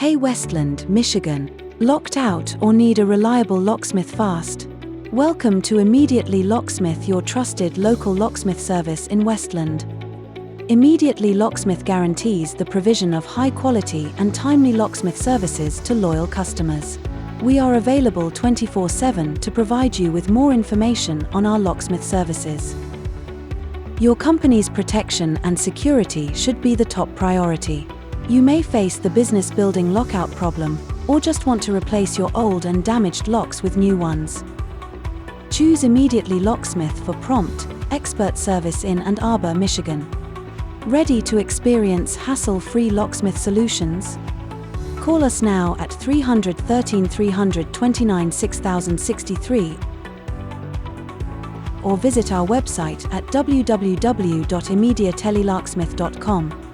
Hey Westland, Michigan. Locked out or need a reliable locksmith fast? Welcome to Immediately Locksmith, your trusted local locksmith service in Westland. Immediately Locksmith guarantees the provision of high-quality and timely locksmith services to loyal customers. We are available 24/7 to provide you with more information on our locksmith services. Your company's protection and security should be the top priority. You may face the business building lockout problem, or just want to replace your old and damaged locks with new ones. Choose Immediately Locksmith for prompt, expert service in Ann Arbor, Michigan. Ready to experience hassle-free locksmith solutions? Call us now at 313 329 6063 or visit our website at www.immediatellylocksmith.com.